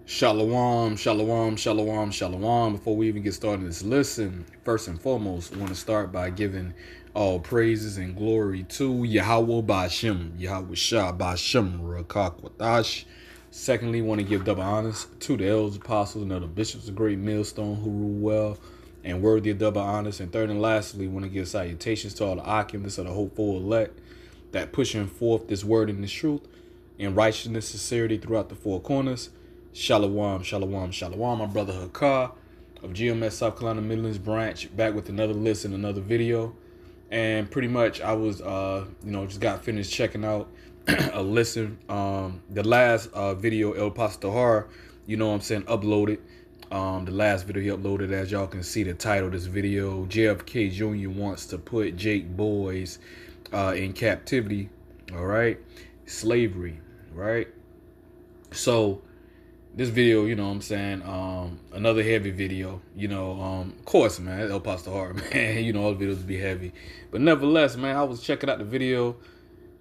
Shalom, shalom, shalom, shalom. Before we even get started this listen, first and foremost, I want to start by giving all praises and glory to Yahawah bahasham, Yahawashi bahasham rakakwatash. Secondly, want to give double honors to the elders, apostles, and other bishops of great millstone who rule well and worthy of double honors. And third and lastly, want to give salutations to all the occupants of the hopeful elect that pushing forth this word and this truth in righteousness, sincerity throughout the four corners. Shalom, shalom, shalom. My brother Hakar of GMS South Carolina Midlands branch back with another listen, another video. And pretty much I was, just got finished checking out a listen. The last video, El Pastor Har, uploaded. The last video he uploaded, as y'all can see the title of this video, JFK Jr. wants to put Jake boys in captivity, all right? Slavery, right? So this video, another heavy video, of course, man, El Pastor Hard, man, all the videos be heavy. But nevertheless, man, I was checking out the video,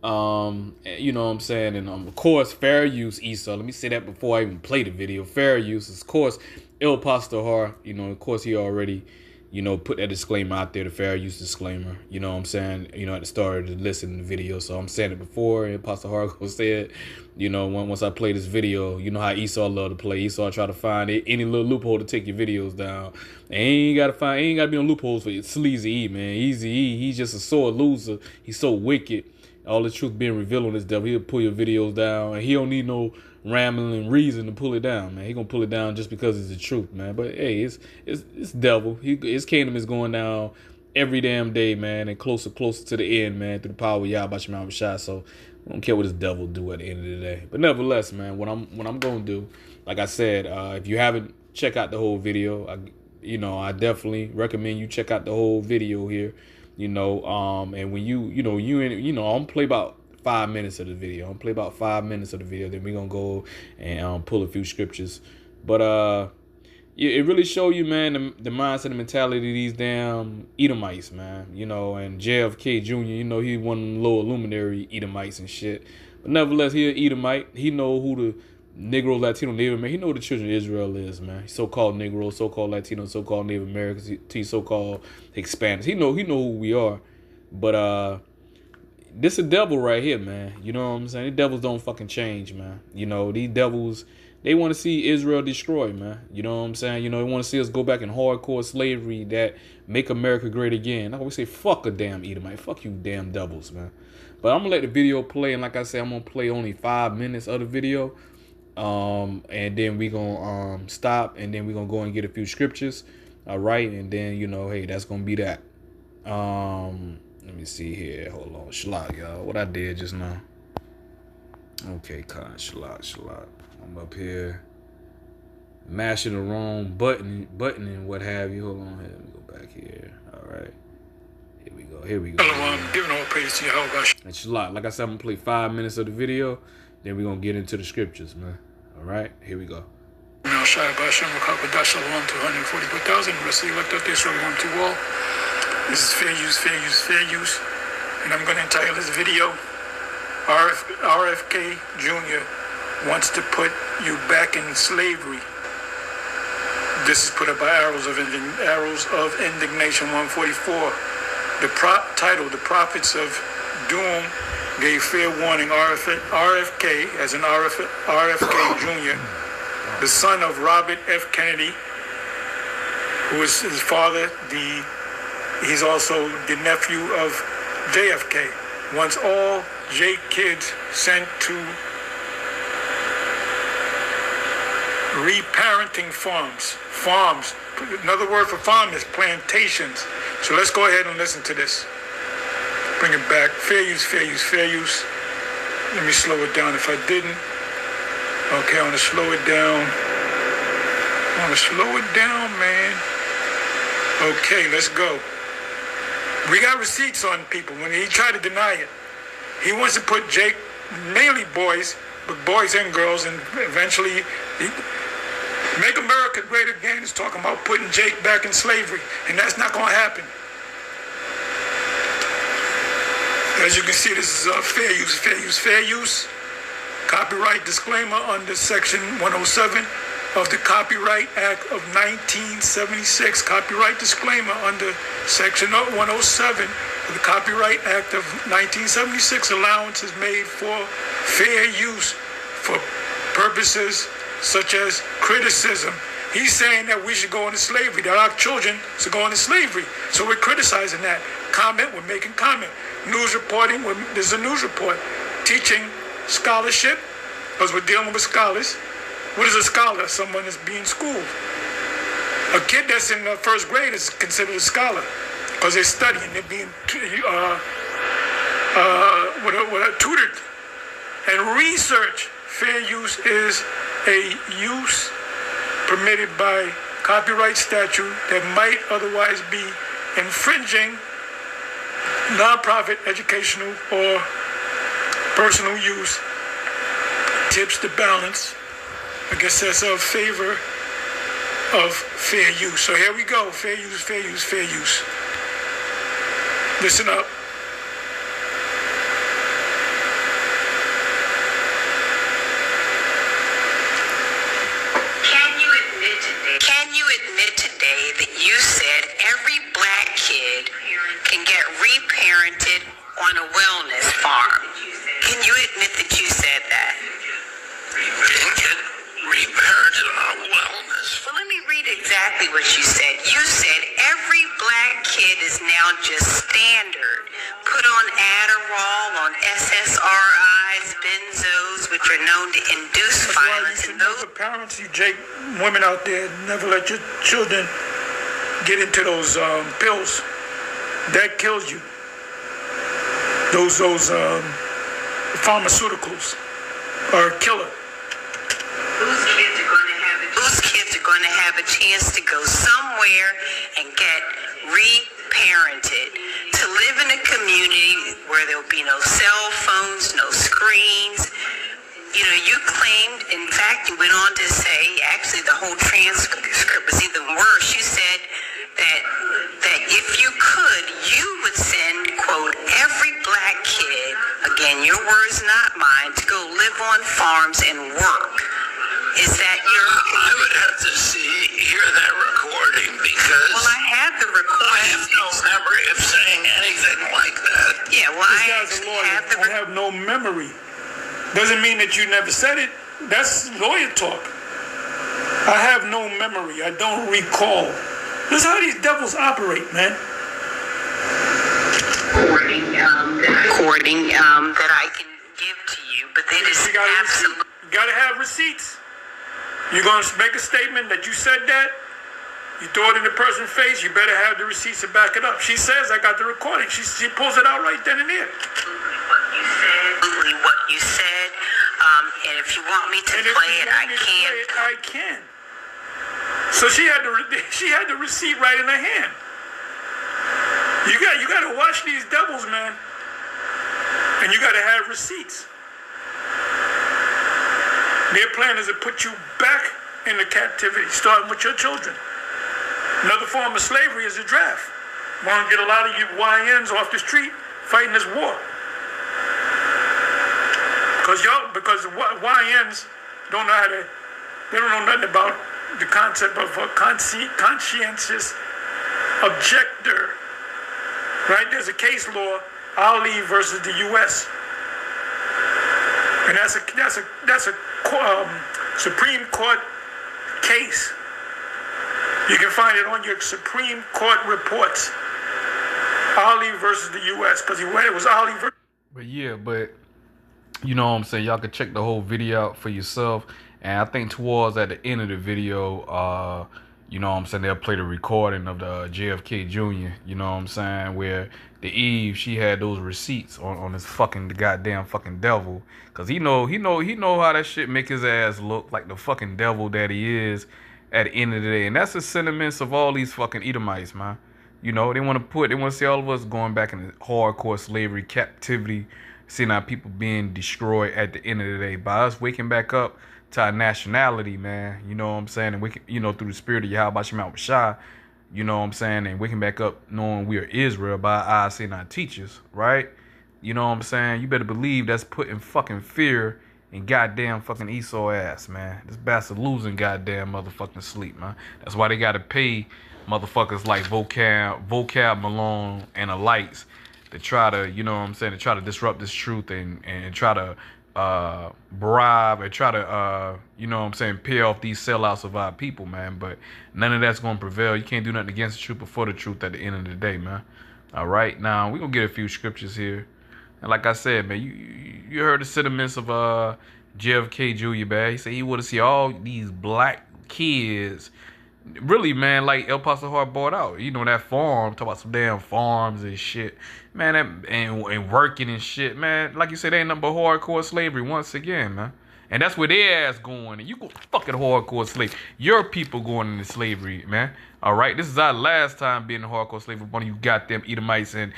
and of course, fair use, Esau. Let me say that before I even play the video. Fair use is, of course, El Pastor Hard, of course, he already, put that disclaimer out there, the fair use disclaimer, at the start of the listen to the video. So I'm saying it before, and Pastor Hargo said, once I play this video, you know how Esau love to play. Esau try to find any little loophole to take your videos down. And ain't got to be no loopholes for Sleazy E, man. Easy E, he's just a sore loser. He's so wicked. All the truth being revealed on this devil, he'll pull your videos down, and he don't need no rambling reason to pull it down, man. He gonna pull it down just because it's the truth, man. But hey, it's devil. His kingdom is going down every damn day, man, and closer to the end, man, through the power of Yahawashi. So I don't care what this devil do at the end of the day. But nevertheless, man, what I'm gonna do, like I said, if you haven't checked out the whole video, I definitely recommend you check out the whole video here. And when I'm gonna play about 5 minutes of the video. Then we're gonna go and pull a few scriptures. But it really show you, man, the mindset and mentality of these damn Edomites, man. And JFK Jr., he one of them lower luminary Edomites and shit. But nevertheless, he an Edomite. He know who the Negro, Latino, Native American. He know who the children of Israel is, man. So-called Negro, so-called Latino, so-called Native Americans, so-called Hispanics. He know who we are. But this a devil right here, man. You know what I'm saying? These devils don't fucking change, man. These devils, they want to see Israel destroyed, man. You know what I'm saying? They want to see us go back in hardcore slavery that make America great again. I always say, fuck a damn Edomite. Fuck you damn devils, man. But I'm going to let the video play. And like I said, I'm going to play only 5 minutes of the video. And then we gonna stop, and then we gonna go and get a few scriptures. All right. And then, hey, that's going to be that. Let me see here. Hold on. Shalak, y'all. What I did just now. Okay, Khan. Shalak. I'm up here mashing the wrong button and what have you. Hold on here. Let me go back here. All right. Here we go. Hello, giving all praise to Yahawah. And Shalak, like I said, I'm going to play 5 minutes of the video. Then we're going to get into the scriptures, man. All right. Here we go. Now, Shai Bahasham, Rakakwatash, Shalom to 144,000. Rest of you left out there, Shalom to all. This is fair use. And I'm going to entitle this video, RFK Jr. wants to put you back in slavery. This is put up by Arrows of Indignation 144. The title, The Prophets of Doom gave fair warning. RFK, as in RFK Jr., the son of Robert F. Kennedy, who is his father, he's also the nephew of JFK. Wants all J kids sent to reparenting farms. Another word for farm is plantations. So let's go ahead and listen to this. Bring it back. Fair use. Let me slow it down if I didn't. Okay, I want to slow it down. Man. Okay, let's go. We got receipts on people when he tried to deny it. He wants to put Jake, mainly boys, but boys and girls, and eventually make America great again is talking about putting Jake back in slavery, and that's not going to happen. As you can see, this is fair use. Copyright disclaimer under Section 107 of the Copyright Act of 1976. Copyright disclaimer under Section 107 of the Copyright Act of 1976. Allowance is made for fair use for purposes such as criticism. He's saying that we should go into slavery, that our children should go into slavery. So we're criticizing that. Comment, we're making comment. News reporting, there's a news report. Teaching scholarship, because we're dealing with scholars. What is a scholar? Someone that's being schooled. A kid that's in the first grade is considered a scholar because they're studying, they're being tutored. And research, fair use is a use permitted by copyright statute that might otherwise be infringing nonprofit, educational, or personal use. Tips the balance. I guess that's a favor of fair use. So here we go. Fair use, fair use, fair use. Listen up. Can you admit today that you said every black kid can get reparented on a wellness farm? Can you admit that you said that? Can get reparented on a wellness. Well, let me read exactly what you said. You said every black kid is now just standard. Put on Adderall, on SSRIs, benzos, which are known to induce violence. And those parents, you women out there, never let your children get into those pills. That kills you. Those pharmaceuticals are a killer. Those kids are going to have a chance to go somewhere and get reparented, to live in a community where there will be no cell phones, no screens. You know, you claimed, in fact, you went on to say, actually the whole transcript was even worse. You said that if you could, you would send, quote, every black kid, again, your words, not mine, to go live on farms and work. Is that your... I would have to hear that recording because... Well, I have the recording. I have no memory of saying anything like that. Yeah, well, This guy's a lawyer. I have no memory. Doesn't mean that you never said it. That's lawyer talk. I have no memory. I don't recall. This is how these devils operate, man. Recording that I can give to you, but that is absolutely... You gotta have receipts. You're gonna make a statement that you said that. You throw it in the person's face. You better have the receipts to back it up. She says, "I got the recording." She pulls it out right then and there. Absolutely what you said. And if you want me to play it, I can. I can. So she had the receipt right in her hand. You got to watch these devils, man. And you got to have receipts. Their plan is to put you back into captivity, starting with your children. Another form of slavery is the draft. Want to get a lot of you YNs off the street fighting this war. Because YNs don't know they don't know nothing about the concept of a conscientious objector. Right? There's a case law, Ali versus the U.S. And that's a Supreme Court case. You can find it on your Supreme Court reports. Ali versus the U.S. because it was Ali versus... But yeah, you know what I'm saying, y'all can check the whole video out for yourself. And I think towards at the end of the video, you know what I'm saying, they'll play the recording of the JFK Jr., you know what I'm saying, where the Eve, she had those receipts on this fucking goddamn fucking devil. Cause he know how that shit make his ass look like the fucking devil that he is at the end of the day. And that's the sentiments of all these fucking Edomites, man. You know, they want to see all of us going back into hardcore slavery, captivity, seeing our people being destroyed at the end of the day. By us waking back up to our nationality, man, you know what I'm saying? And we can, you know, through the spirit of Yahawashi Shah, you know what I'm saying? And waking back up knowing we are Israel by our eyes seeing our teachers, right? You know what I'm saying? You better believe that's putting fucking fear and goddamn fucking Esau ass, man. This bastard losing goddamn motherfucking sleep, man. That's why they gotta pay motherfuckers like Vocab Malone and the lights to try to, you know what I'm saying, to try to disrupt this truth and try to bribe and try to you know what I'm saying, pay off these sellouts of our people, man. But none of that's gonna prevail. You can't do nothing against the truth but for the truth at the end of the day, man. All right, now we're gonna get a few scriptures here. And like I said, man, you heard the sentiments of JFK Jr., man. He said he would have seen all these black kids. Really, man, like El Paso Hard bought out. You know, that farm, talk about some damn farms and shit. Man, that, and working and shit, man. Like you said, they ain't nothing but hardcore slavery once again, man. And that's where their ass going. And you go fucking hardcore slave. Your people going into slavery, man. All right, this is our last time being in hardcore slavery. One of you goddamn Edomites, and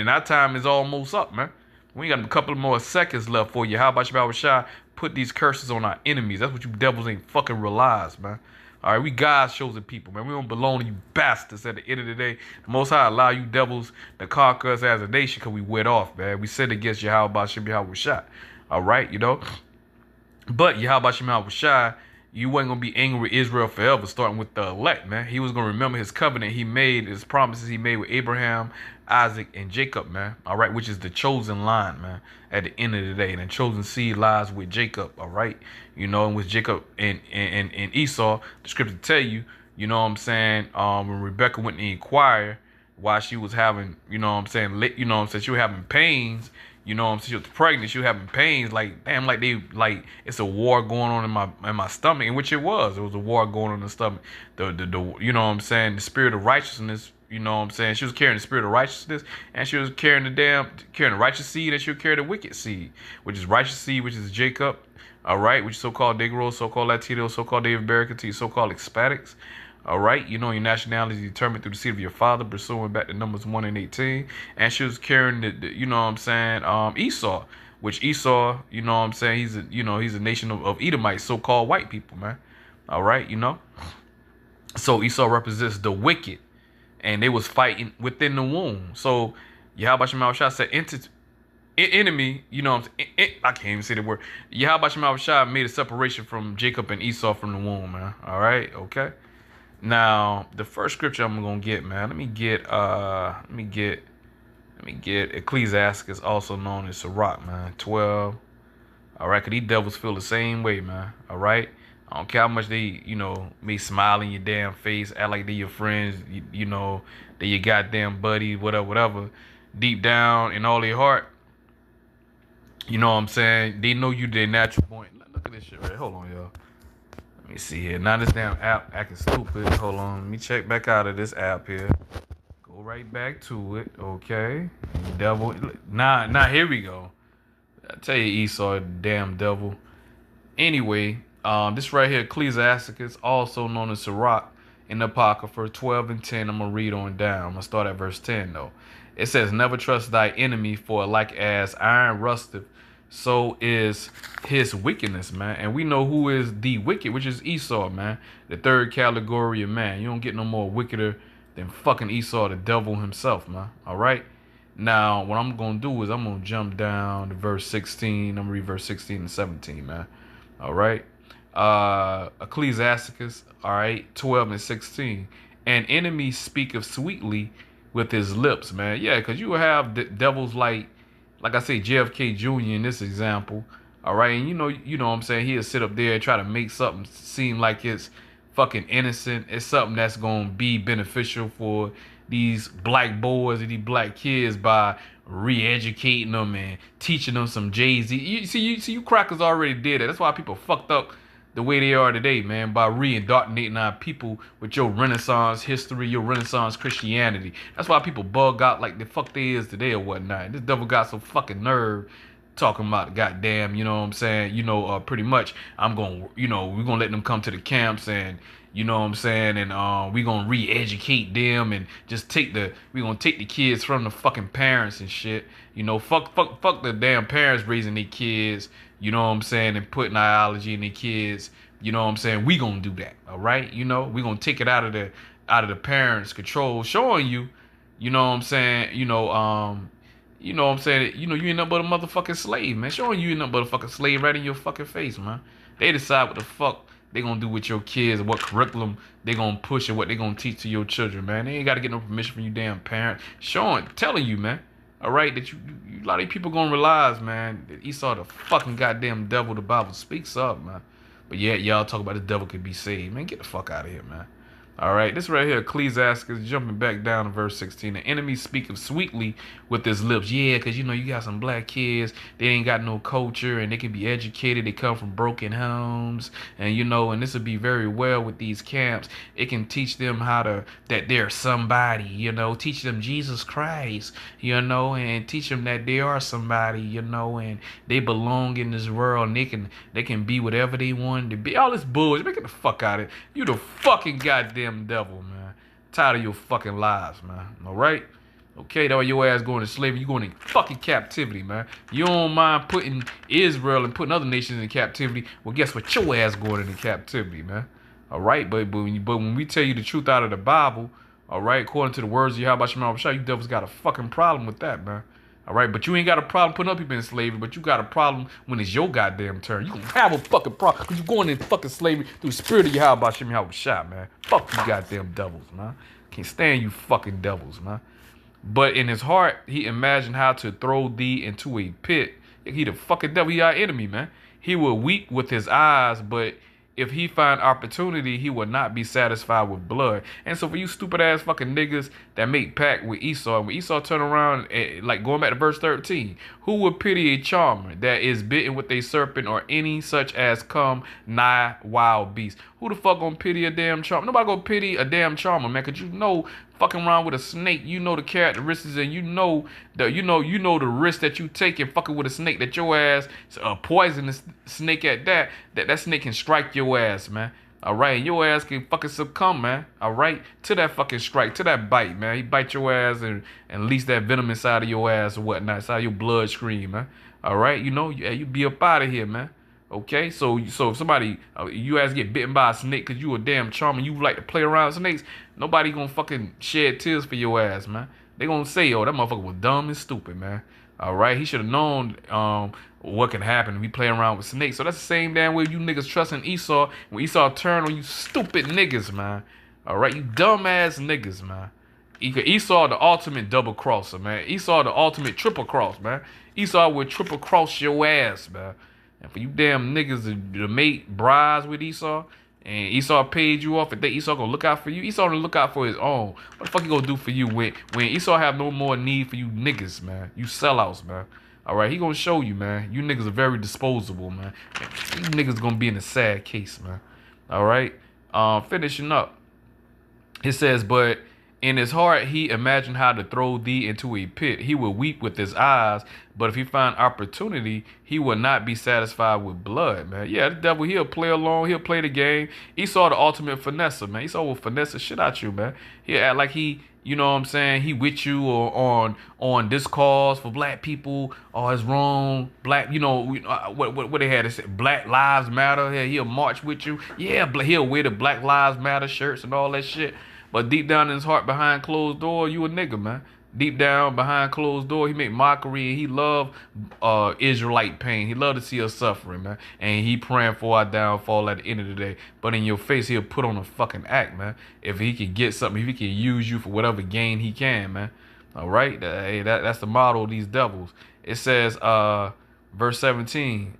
our time is almost up, man. We got a couple more seconds left for you. How about Yahawashi? Put these curses on our enemies. That's what you devils ain't fucking realize, man. All right, we God's chosen people, man. We don't belong to you bastards. At the end of the day, the Most High allow you devils to conquer us as a nation because we went off, man. We sinned against Yahawashi. All right, you know. But Yahawashi, you wasn't going to be angry with Israel forever, starting with the elect, man. He was going to remember his covenant he made, his promises he made with Abraham, Isaac, and Jacob, man. All right, which is the chosen line, man, at the end of the day. And the chosen seed lies with Jacob, all right? You know, and with Jacob and Esau, the scripture tell you, you know what I'm saying, when Rebecca went to inquire why she was having, you know what I'm saying, she was having pains. You know what I'm saying? She was pregnant. She was having pains. Like, damn, like it's a war going on in my stomach, in which it was. It was a war going on in the stomach. The you know what I'm saying? The spirit of righteousness. You know what I'm saying? She was carrying the spirit of righteousness, and she was carrying the righteous seed, and she would carry the wicked seed, which is righteous seed, which is Jacob. All right, which is so-called Negroes, so-called Latinos, so-called Native Americans, so-called Hispanics. All right, you know your nationality is determined through the seed of your father, pursuing back to Numbers 1 and 18. And she was carrying the you know what I'm saying, Esau, which Esau, you know what I'm saying, he's a nation of Edomites, so-called white people, man. All right, you know. So Esau represents the wicked, and they was fighting within the womb. So Yahawashi said, enemy, you know what I'm saying, I can't even say the word. Yahawashi made a separation from Jacob and Esau from the womb, man. All right, okay. Now, the first scripture I'm gonna get, man. Let me get Ecclesiastes, also known as Sirach, man. 12. All right, cause these devils feel the same way, man. All right. I don't care how much they, you know, may smile in your damn face, act like they your friends, you know, they your goddamn buddy, whatever. Deep down in all their heart, you know what I'm saying? They know you their natural point. Look at this shit right. Hold on, y'all. Let me see here. Now this damn app acting stupid. Hold on. Let me check back out of this app here. Go right back to it. Okay. Devil. Now here we go. I tell you, Esau, damn devil. Anyway, this right here, Ecclesiastes, also known as Sirach, in the Apocrypha, 12 and 10. I'm going to read on down. I'm going to start at verse 10, though. It says, never trust thy enemy, for like as iron rusteth, so is his wickedness, man. And we know who is the wicked, which is Esau, man. The third category of man. You don't get no more wickeder than fucking Esau, the devil himself, man. All right? Now, what I'm going to do is I'm going to jump down to verse 16. I'm going to read verse 16 and 17, man. All right? Ecclesiastes, all right, 12 and 16. An enemy speaketh sweetly with his lips, man. Yeah, because you have devils like I say, JFK Jr. in this example, all right? And you know what I'm saying? He'll sit up there and try to make something seem like it's fucking innocent. It's something that's going to be beneficial for these black boys and these black kids by re-educating them and teaching them some Jay-Z. You crackers already did it. That's why people fucked up the way they are today, man, by re-indoctrinating our people with your Renaissance history, your Renaissance Christianity. That's why people bug out like the fuck they is today or whatnot. This devil got some fucking nerve talking about goddamn, you know what I'm saying, pretty much we're gonna let them come to the camps and, you know what I'm saying, and we're gonna re-educate them and just we're gonna take the kids from the fucking parents and shit. You know, fuck the damn parents raising their kids, you know what I'm saying, and putting ideology in their kids. You know what I'm saying? We gonna do that, all right? You know, we gonna take it out of the parents' control, showing you, you know what I'm saying, You know what I'm saying? You know, you ain't nothing but a motherfucking slave, man. Showing you ain't nothing but a fucking slave right in your fucking face, man. They decide what the fuck they gonna do with your kids, what curriculum they gonna push and what they gonna teach to your children, man. They ain't gotta get no permission from you damn parent. Telling you, man. All right, that a lot of these people gonna realize, man, that Esau the fucking goddamn devil the Bible speaks of, man. But yeah, y'all talk about the devil could be saved, man. Get the fuck out of here, man. All right, this right here, Ecclesiastes, jumping back down to verse 16. The enemy speaketh sweetly with his lips. Yeah, because, you know, you got some black kids. They ain't got no culture, and they can be educated. They come from broken homes. And, you know, and this would be very well with these camps. It can teach them that they're somebody, you know. Teach them Jesus Christ, you know, and teach them that they are somebody, you know, and they belong in this world, and they can be whatever they want to be. All this bullshit. Get the fuck out of it. You the fucking goddamn devil, man. Tired of your fucking lies, man. All right? Okay, though, your ass going to slavery. You going in fucking captivity, man. You don't mind putting Israel and putting other nations in captivity. Well, guess what? Your ass going into captivity, man. All right? But when we tell you the truth out of the Bible, all right, according to the words of Yahawashi, you devils got a fucking problem with that, man. All right, but you ain't got a problem putting other people in slavery, but you got a problem when it's your goddamn turn. You gonna have a fucking problem because you're going in fucking slavery through the spirit of Yahawah, man. Fuck you goddamn devils, man. Can't stand you fucking devils, man. But in his heart, he imagined how to throw thee into a pit. He the fucking devil, he our enemy, man. He will weep with his eyes, but if he find opportunity, he will not be satisfied with blood. And so for you stupid ass fucking niggas that make pact with Esau, when Esau turn around, like going back to verse 13, who would pity a charmer that is bitten with a serpent or any such as come nigh wild beast? Who the fuck gonna pity a damn charmer? Nobody gonna pity a damn charmer, man, because you know fucking around with a snake, you know the characteristics, and you know the risk that you take in fucking with a snake, that your ass a poisonous snake at that snake can strike your ass, man. All right, and your ass can fucking succumb, man. All right, to that fucking strike, to that bite, man. He bite your ass and release that venom inside of your ass or whatnot, inside of your bloodstream, man. All right, you know, you be up out of here, man. Okay, so if somebody, you ass get bitten by a snake because you a damn charmer, you like to play around with snakes, nobody gonna fucking shed tears for your ass, man. They gonna say, oh, that motherfucker was dumb and stupid, man. All right, he should have known what can happen if we play around with snakes. So that's the same damn way you niggas trusting Esau when Esau turned on you stupid niggas, man. All right, you dumb ass niggas, man. Esau the ultimate double crosser, man. Esau the ultimate triple cross, man. Esau would triple cross your ass, man. And for you damn niggas to make brides with Esau, and Esau paid you off, and think Esau gonna look out for you, Esau gonna look out for his own. What the fuck he gonna do for you when Esau have no more need for you niggas, man? You sellouts, man. All right, he gonna show you, man. You niggas are very disposable, man. And you niggas gonna be in a sad case, man. All right, finishing up. It says, but in his heart, he imagined how to throw thee into a pit. He will weep with his eyes, but if he find opportunity, he will not be satisfied with blood, man. Yeah, the devil, he'll play along. He'll play the game. Esau the ultimate finesser, man. Esau will finesse the shit out you, man. He'll act like he, you know what I'm saying, he with you or on this cause for black people. Oh, it's wrong. Black, you know, what they had to say, Black Lives Matter. Yeah, he'll march with you. Yeah, he'll wear the Black Lives Matter shirts and all that shit. But deep down in his heart, behind closed door, you a nigga, man. Deep down, behind closed door, he make mockery, and he love Israelite pain. He love to see us suffering, man. And he praying for our downfall at the end of the day. But in your face, he'll put on a fucking act, man. If he can get something, if he can use you for whatever gain he can, man. All right? That's the model of these devils. It says, verse 17,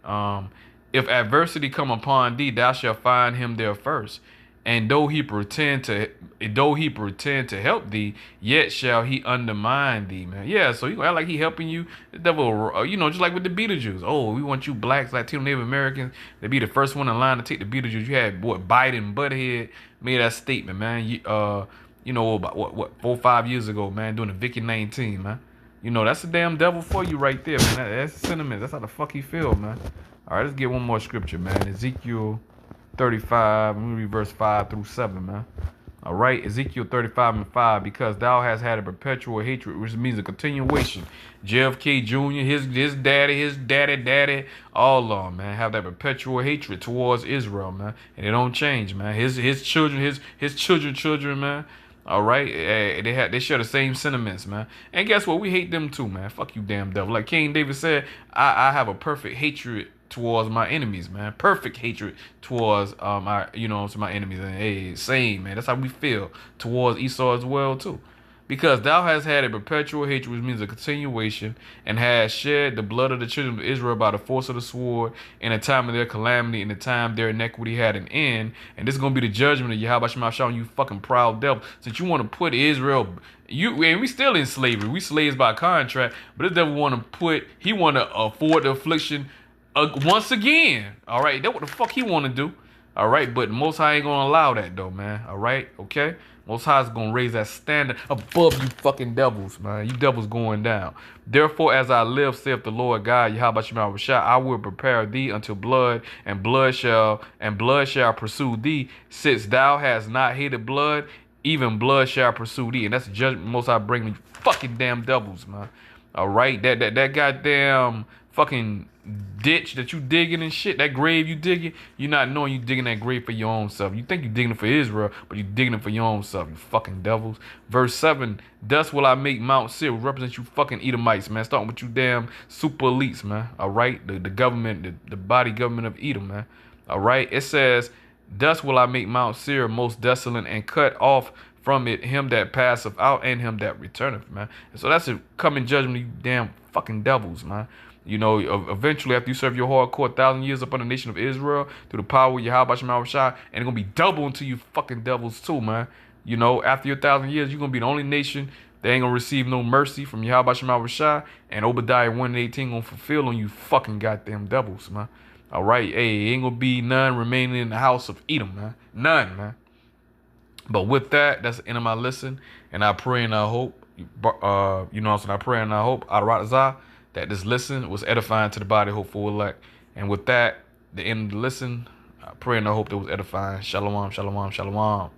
if adversity come upon thee, thou shalt find him there first. And though he pretend to help thee, yet shall he undermine thee, man. Yeah, so you act like he helping you. The devil, you know, just like with the Beetlejuice. Oh, we want you blacks, Latino, Native Americans to be the first one in line to take the Beetlejuice. You had Biden Butthead made that statement, man. You know, about what 4 or 5 years ago, man, doing the Vicky 19, man. You know, that's the damn devil for you right there, man. That's the sentiment. That's how the fuck he feel, man. All right, let's get one more scripture, man. Ezekiel 35, I'm going to read verse 5 through 7, man. All right, Ezekiel 35 and 5, because thou hast had a perpetual hatred, which means a continuation. JFK Jr., his daddy, all of them, man, have that perpetual hatred towards Israel, man. And it don't change, man. His children, his children, man. All right, they share the same sentiments, man. And guess what? We hate them too, man. Fuck you, damn devil. Like King David said, I have a perfect hatred towards my enemies, man. Perfect hatred towards to my enemies. And hey, same, man. That's how we feel towards Esau as well too. Because thou hast had a perpetual hatred, which means a continuation, and hast shed the blood of the children of Israel by the force of the sword in the time of their calamity, in the time their iniquity had an end. And this is going to be the judgment of Yahawah, you fucking proud devil. Since you want to put Israel, and we still in slavery. We slaves by contract, but this devil want to afford the affliction once again. All right, that's what the fuck he want to do. All right, but the Most High ain't going to allow that though, man. All right, okay? Most High is going to raise that standard above you fucking devils, man. You devils going down. Therefore, as I live, saith the Lord God, Yahawah, I will prepare thee unto blood, and blood shall pursue thee. Since thou hast not hated blood, even blood shall pursue thee. And that's the judgment Most High bring me fucking damn devils, man. All right, that goddamn fucking ditch that you digging and shit, that grave you digging, you're not knowing you digging that grave for your own self. You think you digging it for Israel, but you digging it for your own self, you fucking devils. Verse 7, thus will I make Mount Seir represent you fucking Edomites, man. Starting with you damn super elites, man. All right, the government, the body government of Edom, man. All right, it says, thus will I make Mount Seir most desolate, and cut off from it him that passeth out and him that returneth, man. And so that's a coming judgment, you damn fucking devils, man. You know, eventually after you serve your hardcore 1,000 years upon the nation of Israel through the power of Yahawah, and it's gonna be double unto you fucking devils too, man. You know, after your 1,000 years, you're gonna be the only nation that ain't gonna receive no mercy from Yahawah, and Obadiah 1:18 gonna fulfill on you fucking goddamn devils, man. All right, hey, ain't gonna be none remaining in the house of Edom, man. None, man. But with that, that's the end of my listen, and I pray and I hope, I pray and I hope, that this listen was edifying to the body, hopeful elect. And with that, the end of the listen, I pray and I hope that was edifying. Shalom, shalom, shalom.